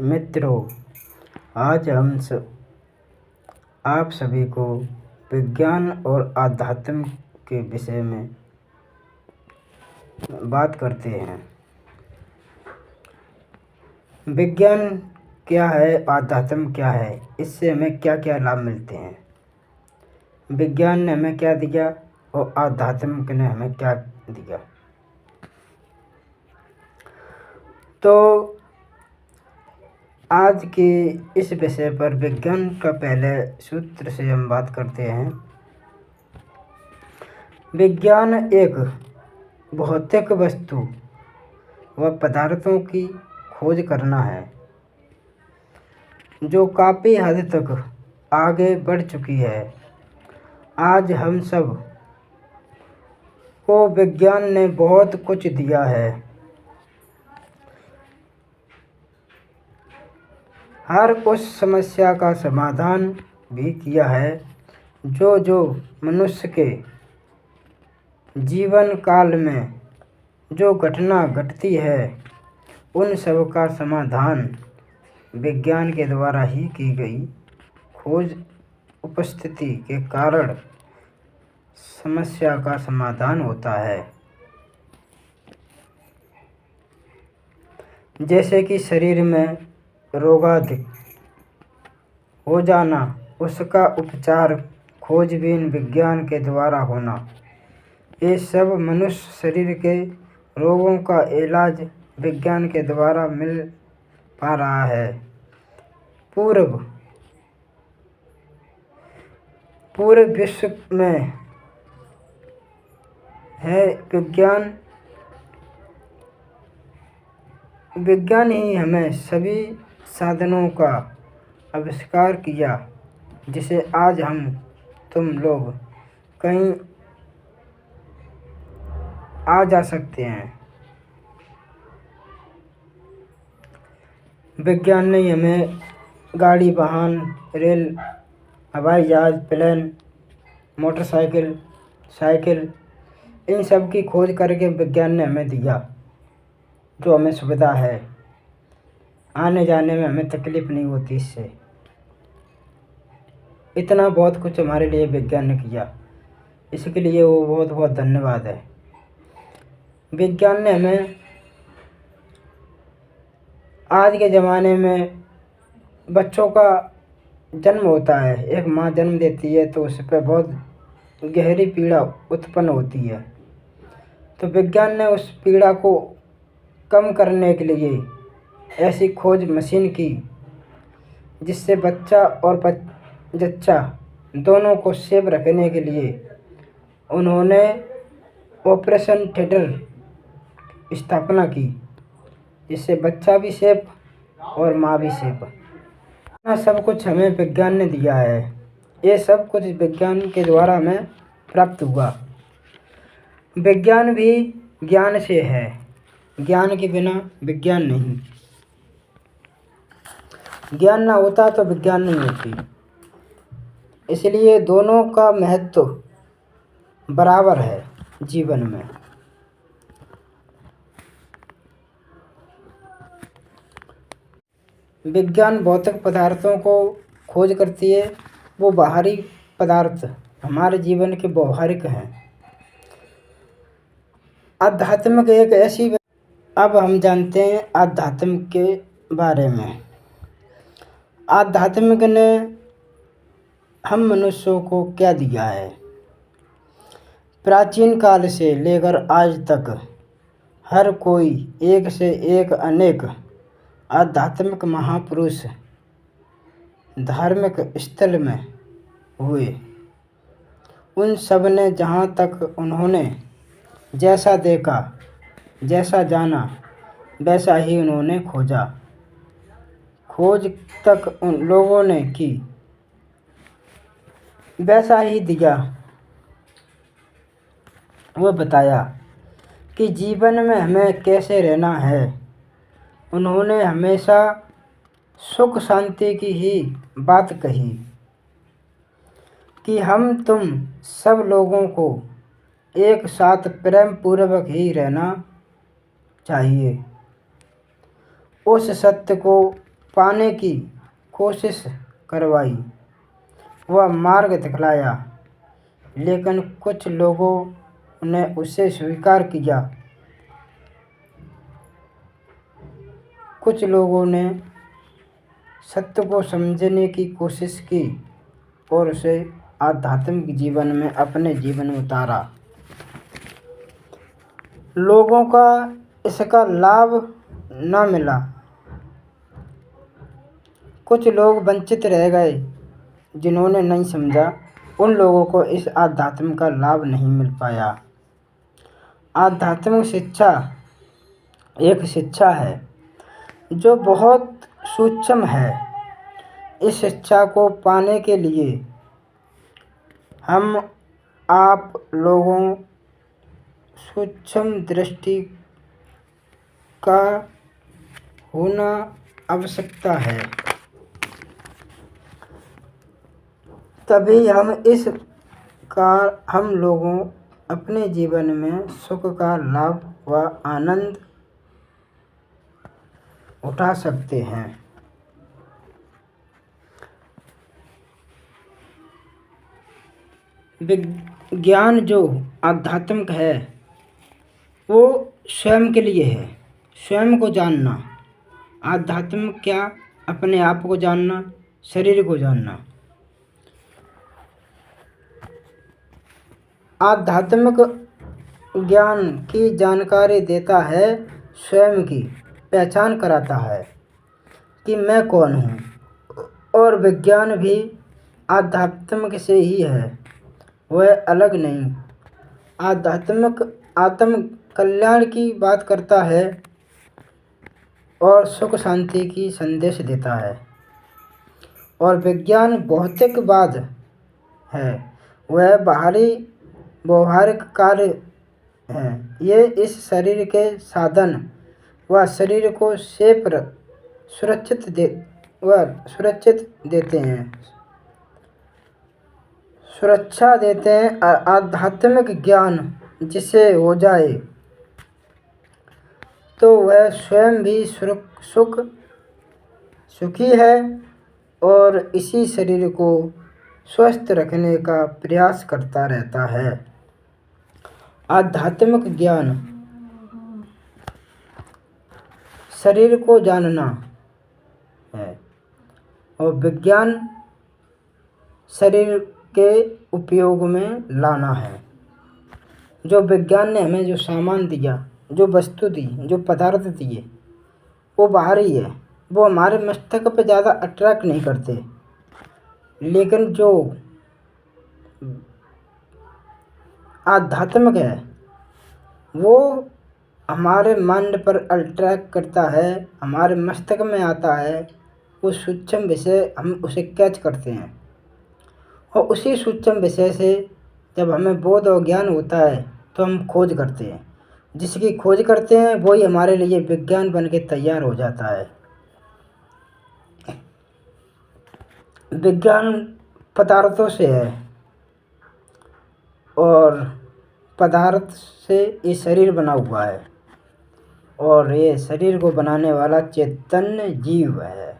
मित्रों, आज आप सभी को विज्ञान और आध्यात्म के विषय में बात करते हैं। विज्ञान क्या है, आध्यात्म क्या है, इससे हमें क्या क्या लाभ मिलते हैं। विज्ञान ने हमें क्या दिया और आध्यात्म ने हमें क्या दिया। तो आज के इस विषय पर विज्ञान का पहले सूत्र से हम बात करते हैं। विज्ञान एक भौतिक वस्तु व पदार्थों की खोज करना है जो काफ़ी हद तक आगे बढ़ चुकी है। आज हम सब को विज्ञान ने बहुत कुछ दिया है। हर उस समस्या का समाधान भी किया है जो मनुष्य के जीवन काल में जो घटना घटती है, उन सब का समाधान विज्ञान के द्वारा ही की गई खोज उपस्थिति के कारण समस्या का समाधान होता है। जैसे कि शरीर में रोगाधिक हो जाना, उसका उपचार खोजबीन विज्ञान के द्वारा होना, ये सब मनुष्य शरीर के रोगों का इलाज विज्ञान के द्वारा मिल पा रहा है। पूरे विश्व में है विज्ञान ही हमें सभी साधनों का आविष्कार किया, जिसे आज हम तुम लोग कहीं आ जा सकते हैं। विज्ञान ने हमें गाड़ी, वाहन, रेल, हवाई जहाज, प्लेन, मोटरसाइकिल, साइकिल, इन सब की खोज करके विज्ञान ने हमें दिया, जो हमें सुविधा है। आने जाने में हमें तकलीफ नहीं होती इससे। इतना बहुत कुछ हमारे लिए विज्ञान ने किया, इसके लिए वो बहुत बहुत धन्यवाद है। विज्ञान ने हमें आज के ज़माने में बच्चों का जन्म होता है, एक माँ जन्म देती है तो उस पर बहुत गहरी पीड़ा उत्पन्न होती है। तो विज्ञान ने उस पीड़ा को कम करने के लिए ऐसी खोज मशीन की जिससे बच्चा और जच्चा दोनों को सेफ रखने के लिए उन्होंने ऑपरेशन थिएटर स्थापना की, जिससे बच्चा भी सेफ और माँ भी सेफ। सब कुछ हमें विज्ञान ने दिया है। ये सब कुछ विज्ञान के द्वारा हमें प्राप्त हुआ। विज्ञान भी ज्ञान से है, ज्ञान के बिना विज्ञान नहीं। ज्ञान ना होता तो विज्ञान नहीं होती। इसलिए दोनों का महत्व बराबर है जीवन में। विज्ञान भौतिक पदार्थों को खोज करती है। वो बाहरी पदार्थ हमारे जीवन के व्यवहारिक हैं। आध्यात्मिक एक ऐसी। अब हम जानते हैं आध्यात्म के बारे में। आध्यात्मिक ने हम मनुष्यों को क्या दिया है। प्राचीन काल से लेकर आज तक हर कोई एक से एक अनेक आध्यात्मिक महापुरुष धार्मिक स्थल में हुए। उन सब ने जहाँ तक उन्होंने जैसा देखा, जैसा जाना, वैसा ही उन्होंने खोजा। खोज तक उन लोगों ने की, वैसा ही दिया। वो बताया कि जीवन में हमें कैसे रहना है। उन्होंने हमेशा सुख शांति की ही बात कही कि हम तुम सब लोगों को एक साथ प्रेम पूर्वक ही रहना चाहिए। उस सत्य को पाने की कोशिश करवाई, वह मार्ग दिखलाया, लेकिन कुछ लोगों ने उसे स्वीकार किया। कुछ लोगों ने सत्य को समझने की कोशिश की और उसे आध्यात्मिक जीवन में अपने जीवन में उतारा। लोगों का इसका लाभ न मिला। कुछ लोग वंचित रह गए जिन्होंने नहीं समझा, उन लोगों को इस आध्यात्म का लाभ नहीं मिल पाया। आध्यात्मिक शिक्षा एक शिक्षा है जो बहुत सूक्ष्म है। इस शिक्षा को पाने के लिए हम आप लोगों सूक्ष्म दृष्टि का होना आवश्यकता है, तभी हम लोगों अपने जीवन में सुख का लाभ व आनंद उठा सकते हैं। विज्ञान जो आध्यात्मिक है वो स्वयं के लिए है, स्वयं को जानना। आध्यात्मिक क्या? अपने आप को जानना, शरीर को जानना। आध्यात्मिक ज्ञान की जानकारी देता है, स्वयं की पहचान कराता है कि मैं कौन हूँ। और विज्ञान भी आध्यात्मिक से ही है, वह अलग नहीं। आध्यात्मिक आत्म कल्याण की बात करता है और सुख शांति की संदेश देता है। और विज्ञान भौतिकवाद है, वह बाहरी व्यवहारिक कार्य है। ये इस शरीर के साधन व शरीर को सुरक्षित देते हैं, सुरक्षा देते हैं। आध्यात्मिक ज्ञान जिसे हो जाए तो वह स्वयं भी सुखी है और इसी शरीर को स्वस्थ रखने का प्रयास करता रहता है। आध्यात्मिक ज्ञान शरीर को जानना है और विज्ञान शरीर के उपयोग में लाना है। जो विज्ञान ने हमें जो सामान दिया, जो वस्तु दी, जो पदार्थ दिए, वो बाहरी है, वो हमारे मस्तिष्क पे ज़्यादा अट्रैक्ट नहीं करते। लेकिन जो आध्यात्मिक है वो हमारे माइंड पर अट्रैक्ट करता है, हमारे मस्तिष्क में आता है। वो सूक्ष्म विषय हम उसे कैच करते हैं और उसी सूक्ष्म विषय से जब हमें बोध और ज्ञान होता है तो हम खोज करते हैं। जिसकी खोज करते हैं वही हमारे लिए विज्ञान बन के तैयार हो जाता है। विज्ञान पदार्थों से है और पदार्थ से ये शरीर बना हुआ है और ये शरीर को बनाने वाला चैतन्य जीव है।